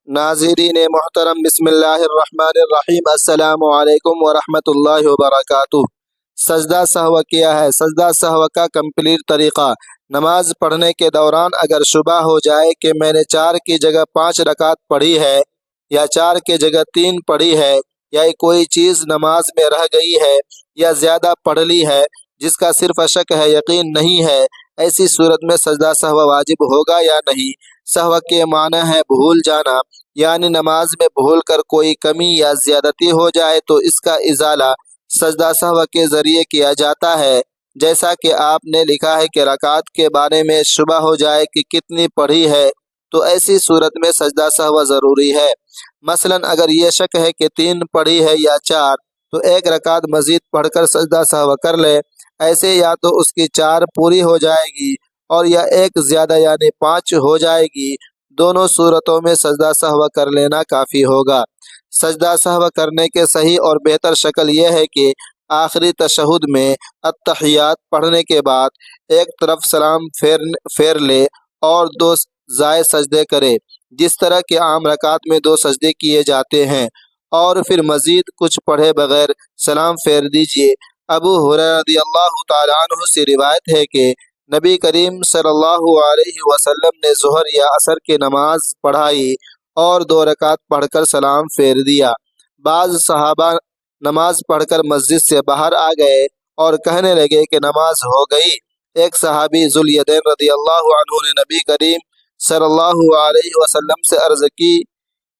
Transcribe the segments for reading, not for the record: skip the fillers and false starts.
नाज़रीन मोहतरम, बिस्मिल्लाहिर्रहमानिर्रहीम, अस्सलामु अलैकुम वरहमतुल्लाहि वबरकातुह। सजदा सहव किया है। सजदा सहव का कंप्लीट तरीक़ा। नमाज पढ़ने के दौरान अगर शुबा हो जाए कि मैंने 4 की जगह 5 रकात पढ़ी है, या 4 की जगह 3 पढ़ी है, या कोई चीज़ नमाज में रह गई है या ज़्यादा पढ़ ली है जिसका सिर्फ शक है, यकीन नहीं है, ऐसी सूरत में सजदा सहव वाजिब होगा या नहीं। सहव के माना है भूल जाना, यानी नमाज में भूल कर कोई कमी या ज़्यादती हो जाए तो इसका इजाला सजदा सहव के ज़रिए किया जाता है। जैसा कि आपने लिखा है कि रकात के बारे में शुबा हो जाए कि कितनी पढ़ी है, तो ऐसी सूरत में सजदा सहव ज़रूरी है। मसलन अगर ये शक है कि 3 पढ़ी है या 4, तो 1 रकात मज़ीद पढ़कर सजदा सहव कर ले। ऐसे या तो उसकी 4 पूरी हो जाएगी और या 1 ज़्यादा यानी 5 हो जाएगी। दोनों सूरतों में सजदा सहव कर लेना काफ़ी होगा। सजदा सहव करने के सही और बेहतर शक्ल यह है कि आखिरी तशहुद में अत्तहियात पढ़ने के बाद एक तरफ सलाम फेर ले और 2 ज़ाय सजदे करे, जिस तरह के आम रकात में 2 सजदे किए जाते हैं, और फिर मज़ीद कुछ पढ़े बगैर सलाम फेर दीजिए। अबू हुरैरा रज़ियल्लाहु ताला अन्हु से रिवायत है कि नबी करीम सल्लल्लाहु अलैहि वसल्लम ने ज़ोहर या असर की नमाज पढ़ाई और 2 रकात पढ़कर सलाम फेर दिया। बाज़ सहाबा नमाज पढ़कर मस्जिद से बाहर आ गए और कहने लगे कि नमाज हो गई। एक सहाबी ज़ुल्यदैन रज़ियल्लाहु अन्हु ने नबी करीम सल्लल्लाहु अलैहि वसल्लम से अर्ज़ की,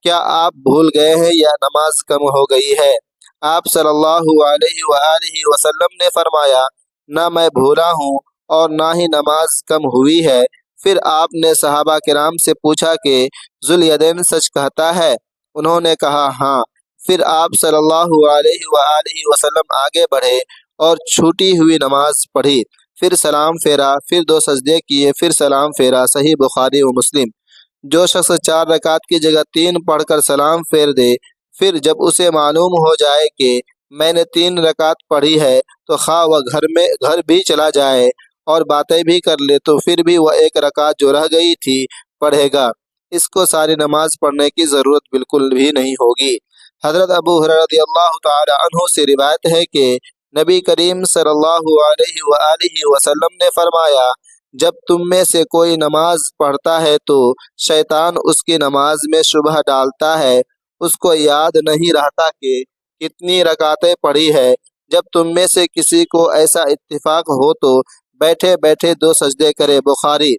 क्या आप भूल गए हैं या नमाज कम हो गई है? आप सल्लल्लाहु अलैहि वसल्लम ने फरमाया, ना मैं भूला हूँ और ना ही नमाज कम हुई है। फिर आपने सहाबा किराम से पूछा कि ज़ुल्यदैन सच कहता है? उन्होंने कहा हाँ। फिर आप सल्लल्लाहु अलैहि वसल्लम आगे बढ़े और छूटी हुई नमाज पढ़ी, फिर सलाम फेरा, फिर 2 सजदे किए, फिर सलाम फेरा। सही बुखारी व मुस्लिम। जो शख्स 4 रकात की जगह 3 पढ़कर सलाम फेर दे, फिर जब उसे मालूम हो जाए कि मैंने 3 रकात पढ़ी है, तो खा वह घर भी चला जाए और बातें भी कर ले, तो फिर भी वह 1 रकात जो रह गई थी पढ़ेगा। इसको सारी नमाज पढ़ने की ज़रूरत बिल्कुल भी नहीं होगी। हज़रत अबू हुरैरा रज़ियल्लाहु ताला अन्हु से रिवायत है कि नबी करीम सल्लल्लाहु अलैहि वसल्लम ने फरमाया, जब तुम में से कोई नमाज पढ़ता है तो शैतान उसकी नमाज में शुबह डालता है, उसको याद नहीं रहता कि कितनी रकातें पढ़ी है। जब तुम में से किसी को ऐसा इत्तिफाक हो तो बैठे बैठे 2 सजदे करे। बुखारी।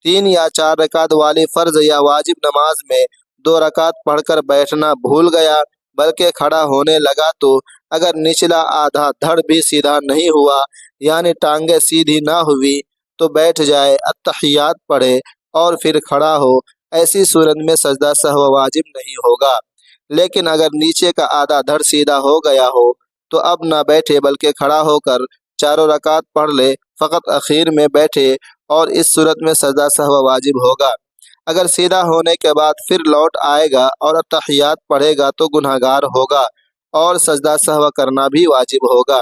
3 या 4 रकात वाली फ़र्ज या वाजिब नमाज में 2 रकात पढ़कर बैठना भूल गया बल्कि खड़ा होने लगा, तो अगर निचला आधा धड़ भी सीधा नहीं हुआ यानी टांगे सीधी ना हुई, तो बैठ जाए, अत्तहियात पढ़े और फिर खड़ा हो। ऐसी सूरत में सजदा सहव वाजिब नहीं होगा। लेकिन अगर नीचे का आधा धड़ सीधा हो गया हो तो अब ना बैठे बल्कि खड़ा होकर 4 रकात पढ़ ले, फ़कत अखीर में बैठे, और इस सूरत में सजदा सहव वाजिब होगा। अगर सीधा होने के बाद फिर लौट आएगा और अत्तहियात पढ़ेगा तो गुनहगार होगा और सजदा सहव करना भी वाजिब होगा।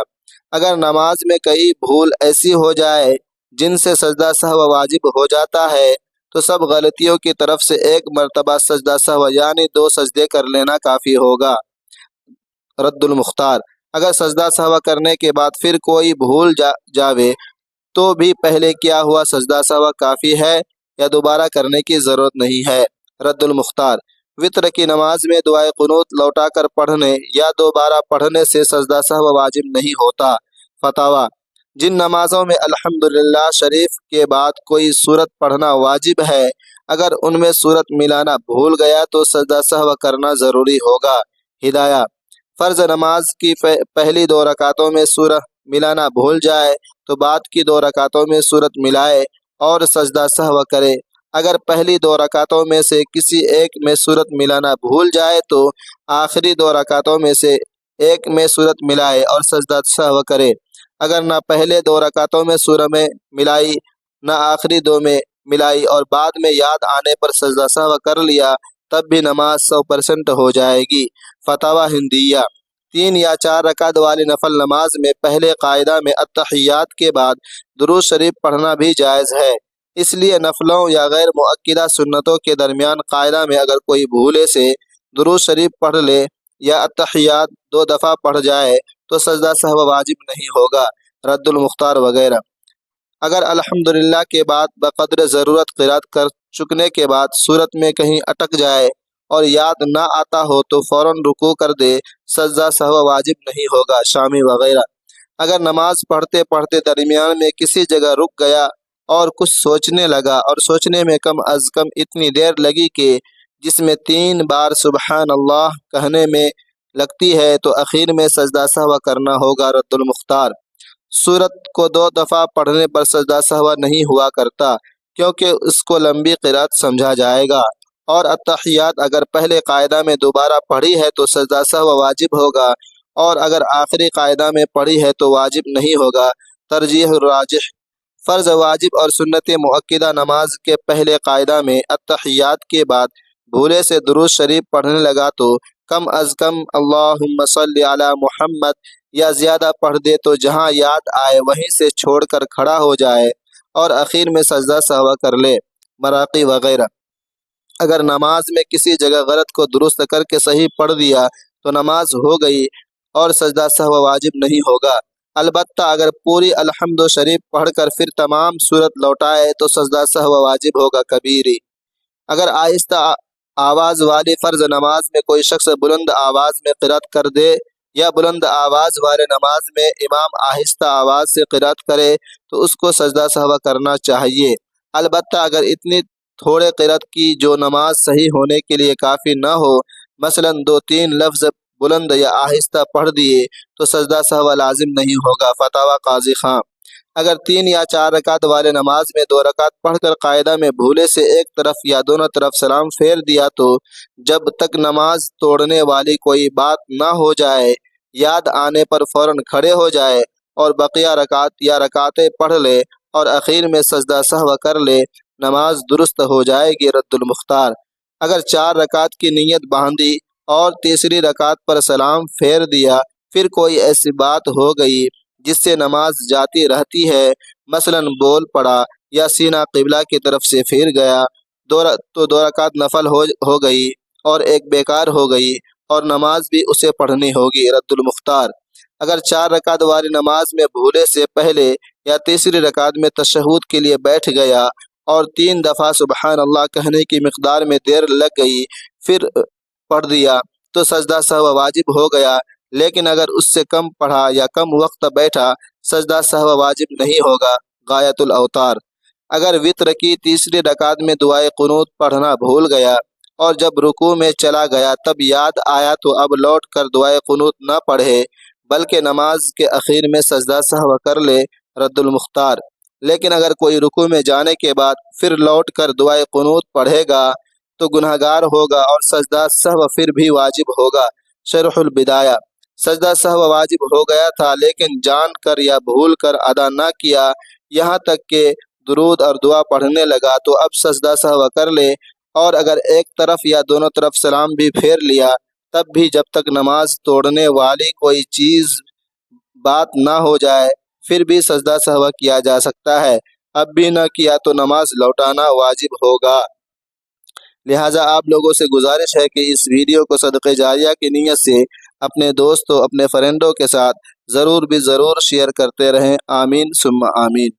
अगर नमाज में कई भूल ऐसी हो जाए जिनसे सजदा सहव वाजिब हो जाता है, तो सब गलतियों की तरफ से 1 मरतबा सजदा सहव यानी 2 सजदे कर लेना काफ़ी होगा। रद्दुल मुख्तार। अगर सजदा सहव करने के बाद फिर कोई भूल जावे तो भी पहले किया हुआ सजदा सहव काफ़ी है या दोबारा करने की ज़रूरत नहीं है। रद्दुल मुख्तार। वित्र की नमाज में दुआए कुनूत लौटाकर पढ़ने या दोबारा पढ़ने से सजदा सहव वाजिब नहीं होता। फतावा। जिन नमाज़ों में अल्हम्दुलिल्लाह शरीफ के बाद कोई सूरत पढ़ना वाजिब है, अगर उनमें सूरत मिलाना भूल गया तो सजदा सहव करना ज़रूरी होगा। हिदाया। फ़र्ज नमाज की पहली 2 रकातों में सूरत मिलाना भूल जाए तो बाद की 2 रकातों में सूरत मिलाए और सजदा सहव करे। अगर पहली 2 रकातों में से किसी एक में सूरत मिलाना भूल जाए तो आखिरी 2 रकातों में से एक में सूरत मिलाए और सजदा सहव करे। अगर ना पहले 2 रकातों में सूरत में मिलाई, ना आखिरी 2 में मिलाई और बाद में याद आने पर सजदा सहव कर लिया, तब भी नमाज 100% हो जाएगी। फतावा हिंदिया। 3 या 4 रकात वाली नफल नमाज में पहले कायदा में अत्तहियात के बाद दुरूद शरीफ पढ़ना भी जायज़ है। اس لیے نفلوں یا غیر مؤکدہ سنتوں کے درمیان قاعدہ میں اگر کوئی بھولے سے درود شریف پڑھ لے یا اتحیات 2 دفعہ پڑھ جائے تو سجدہ سہو واجب نہیں ہوگا۔ رد المختار وغیرہ۔ اگر الحمدللہ کے بعد بقدر ضرورت قرات کر چکنے کے بعد صورت میں کہیں اٹک جائے اور یاد نہ آتا ہو تو فوراً رکوع کر دے، سجدہ سہو واجب نہیں ہوگا۔ شامی وغیرہ۔ اگر نماز پڑھتے پڑھتے درمیان میں کسی جگہ رک گیا اور کچھ سوچنے لگا اور سوچنے میں کم از کم اتنی دیر لگی کہ جس میں 3 بار سبحان اللہ کہنے میں لگتی ہے تو اخیر میں سجدہ سہو کرنا ہوگا۔ رد المختار۔ سورت کو 2 دفعہ پڑھنے پر سجدہ سہو نہیں ہوا کرتا کیونکہ اس کو لمبی قرات سمجھا جائے گا، اور اتحیات اگر پہلے قاعدہ میں دوبارہ پڑھی ہے تو سجدہ سہو واجب ہوگا، اور اگر آخری قاعدہ میں پڑھی ہے تو واجب نہیں ہوگا۔ ترجیح الراجح۔ فرض، واجب اور سنت مؤکدہ نماز کے پہلے قاعدہ میں اتحیات کے بعد بھولے سے درود شریف پڑھنے لگا تو کم از کم اللہم صلی علی محمد یا زیادہ پڑھ دے تو جہاں یاد آئے وہیں سے چھوڑ کر کھڑا ہو جائے اور اخیر میں سجدہ سہو کر لے۔ مراقی وغیرہ۔ اگر نماز میں کسی جگہ غلط کو درست کر کے صحیح پڑھ دیا تو نماز ہو گئی اور سجدہ سہو واجب نہیں ہوگا، البتہ اگر پوری الحمد شریف پڑھ کر پھر تمام صورت لوٹائے تو سجدہ سہو واجب ہوگا۔ کبیری۔ اگر آہستہ آواز والی فرض نماز میں کوئی شخص بلند آواز میں قرات کر دے یا بلند آواز والے نماز میں امام آہستہ آواز سے قرات کرے تو اس کو سجدہ سہو کرنا چاہیے، البتہ اگر اتنی تھوڑے قرات کی جو نماز صحیح ہونے کے لیے کافی نہ ہو، مثلا 2-3 لفظ بلند یا آہستہ پڑھ دیے تو سجدہ سہو لازم نہیں ہوگا۔ فتاوی قاضی خان۔ اگر 3 یا 4 رکعت والے نماز میں 2 رکعت پڑھ کر قاعدہ میں بھولے سے ایک طرف یا دونوں طرف سلام پھیر دیا تو جب تک نماز توڑنے والی کوئی بات نہ ہو جائے یاد آنے پر فوراً کھڑے ہو جائے اور بقیہ رکعت یا رکعتیں پڑھ لے اور اخیر میں سجدہ سہو کر لے، نماز درست ہو جائے گی۔ رد المختار۔ اگر 4 رکعت کی نیت باندھی اور تیسری رکعت پر سلام پھیر دیا، پھر کوئی ایسی بات ہو گئی جس سے نماز جاتی رہتی ہے، مثلا بول پڑا یا سینہ قبلہ کی طرف سے پھر گیا، تو 2 رکعت نفل ہو گئی اور ایک بیکار ہو گئی اور نماز بھی اسے پڑھنی ہوگی۔ رد المختار۔ اگر 4 رکعت والی نماز میں بھولے سے پہلے یا تیسری رکعت میں تشہد کے لیے بیٹھ گیا اور 3 دفعہ سبحان اللہ کہنے کی مقدار میں دیر لگ گئی پھر پڑھ دیا تو سجدہ سہو واجب ہو گیا، لیکن اگر اس سے کم پڑھا یا کم وقت بیٹھا سجدہ سہو واجب نہیں ہوگا۔ غایت الاوتار۔ اگر وتر کی تیسری رکعت میں دعائے قنوت پڑھنا بھول گیا اور جب رکوع میں چلا گیا تب یاد آیا تو اب لوٹ کر دعائے قنوت نہ پڑھے بلکہ نماز کے اخیر میں سجدہ سہو کر لے۔ رد المختار۔ لیکن اگر کوئی رکوع میں جانے کے بعد پھر لوٹ کر دعائے قنوت پڑھے گا تو گنہگار ہوگا اور سجدہ سہو پھر بھی واجب ہوگا۔ شرح البدایہ۔ سجدہ سہو واجب ہو گیا تھا لیکن جان کر یا بھول کر ادا نہ کیا، یہاں تک کہ درود اور دعا پڑھنے لگا تو اب سجدہ سہو کر لے، اور اگر ایک طرف یا دونوں طرف سلام بھی پھیر لیا تب بھی جب تک نماز توڑنے والی کوئی چیز بات نہ ہو جائے پھر بھی سجدہ سہو کیا جا سکتا ہے، اب بھی نہ کیا تو نماز لوٹانا واجب ہوگا۔ لہٰذا آپ لوگوں سے گزارش ہے کہ اس ویڈیو کو صدقہ جاریہ کی نیت سے اپنے دوستوں اپنے فرینڈوں کے ساتھ ضرور شیئر کرتے رہیں۔ آمین ثم آمین۔